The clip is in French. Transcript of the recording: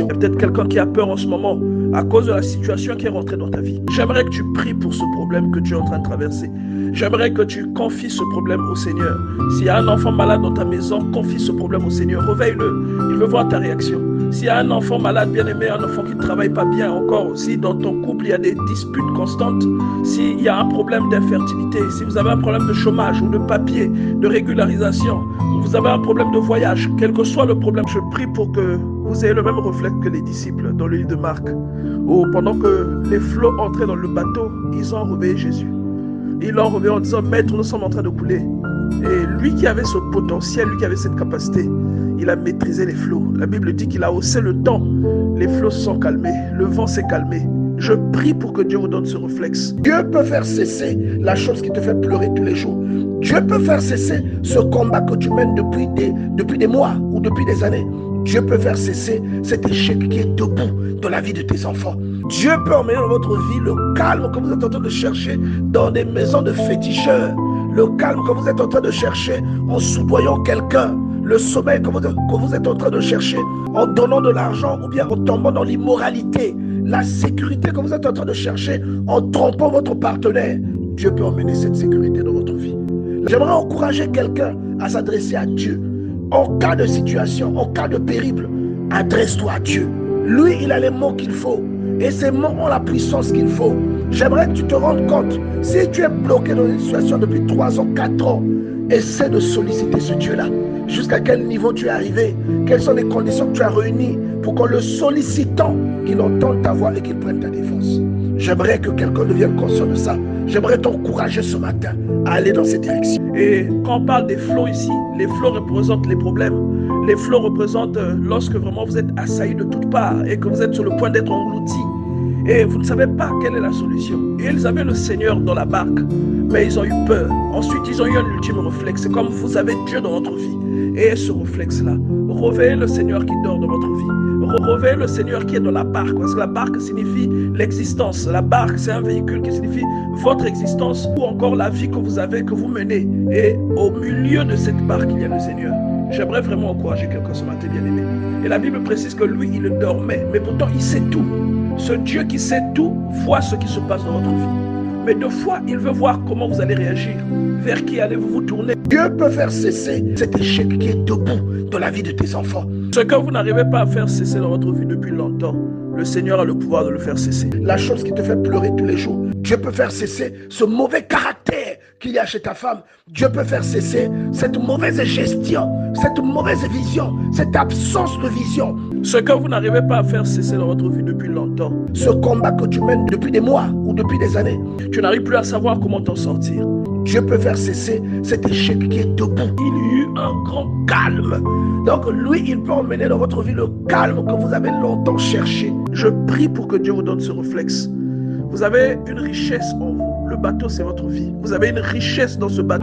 Il y a peut-être quelqu'un qui a peur en ce moment à cause de la situation qui est rentrée dans ta vie. J'aimerais que tu pries pour ce problème que tu es en train de traverser. J'aimerais que tu confies ce problème au Seigneur. S'il y a un enfant malade dans ta maison, confie ce problème au Seigneur. Réveille-le. Il veut voir ta réaction. S'il y a un enfant malade, bien-aimé, un enfant qui ne travaille pas bien encore, si dans ton couple il y a des disputes constantes, s'il y a un problème d'infertilité, si vous avez un problème de chômage ou de papier, de régularisation, vous avez un problème de voyage, quel que soit le problème, je prie pour que vous ayez le même reflet que les disciples dans le livre de Marc, où pendant que les flots entraient dans le bateau, ils ont réveillé Jésus. Ils l'ont réveillé en disant, Maître, nous sommes en train de couler. Et lui qui avait ce potentiel, lui qui avait cette capacité, il a maîtrisé les flots. La Bible dit qu'il a haussé le temps. Les flots se sont calmés, le vent s'est calmé. Je prie pour que Dieu vous donne ce réflexe. Dieu peut faire cesser la chose qui te fait pleurer tous les jours. Dieu peut faire cesser ce combat que tu mènes depuis des mois ou depuis des années. Dieu peut faire cesser cet échec qui est debout dans la vie de tes enfants. Dieu peut emmener dans votre vie le calme que vous êtes en train de chercher dans des maisons de féticheurs. Le calme que vous êtes en train de chercher en soudoyant quelqu'un. Le sommeil que vous êtes en train de chercher en donnant de l'argent ou bien en tombant dans l'immoralité. La sécurité que vous êtes en train de chercher en trompant votre partenaire. Dieu peut emmener cette sécurité dans votre vie. J'aimerais encourager quelqu'un à s'adresser à Dieu. En cas de situation, en cas de périple, adresse-toi à Dieu. Lui, il a les mots qu'il faut. Et ces mots ont la puissance qu'il faut. J'aimerais que tu te rendes compte, si tu es bloqué dans une situation depuis 3 ans, 4 ans, essaie de solliciter ce Dieu-là. Jusqu'à quel niveau tu es arrivé? Quelles sont les conditions que tu as réunies pour qu'en le sollicitant, qu'il entende ta voix et qu'il prenne ta défense? J'aimerais que quelqu'un devienne conscient de ça. J'aimerais t'encourager ce matin à aller dans cette direction. Et quand on parle des flots ici, les flots représentent les problèmes. Les flots représentent lorsque vraiment vous êtes assailli de toutes parts et que vous êtes sur le point d'être englouti. Et vous ne savez pas quelle est la solution. Et ils avaient le Seigneur dans la barque, mais ils ont eu peur. Ensuite, ils ont eu un ultime réflexe. C'est comme vous avez Dieu dans votre vie. Et ce réflexe-là, réveillez le Seigneur qui dort dans votre vie. Réveillez le Seigneur qui est dans la barque. Parce que la barque signifie l'existence. La barque, c'est un véhicule qui signifie votre existence ou encore la vie que vous avez, que vous menez. Et au milieu de cette barque, il y a le Seigneur. J'aimerais vraiment encourager quelqu'un ce matin, bien-aimé. Et la Bible précise que lui, il dormait. Mais pourtant, il sait tout. Ce Dieu qui sait tout voit ce qui se passe dans votre vie. Mais deux fois, il veut voir comment vous allez réagir. Vers qui allez-vous vous tourner? Dieu peut faire cesser cet échec qui est debout dans la vie de tes enfants. Ce que vous n'arrivez pas à faire cesser dans votre vie depuis longtemps, le Seigneur a le pouvoir de le faire cesser. La chose qui te fait pleurer tous les jours, Dieu peut faire cesser ce mauvais caractère qu'il y a chez ta femme. Dieu peut faire cesser cette mauvaise gestion, cette mauvaise vision, cette absence de vision. Ce que vous n'arrivez pas à faire cesser dans votre vie depuis longtemps, ce combat que tu mènes depuis des mois ou depuis des années, tu n'arrives plus à savoir comment t'en sortir. Dieu peut faire cesser cet échec qui est debout. Il y eut un grand calme. Donc lui, il peut emmener dans votre vie le calme que vous avez longtemps cherché. Je prie pour que Dieu vous donne ce réflexe. Vous avez une richesse en vous. Le bateau, c'est votre vie. Vous avez une richesse dans ce bateau.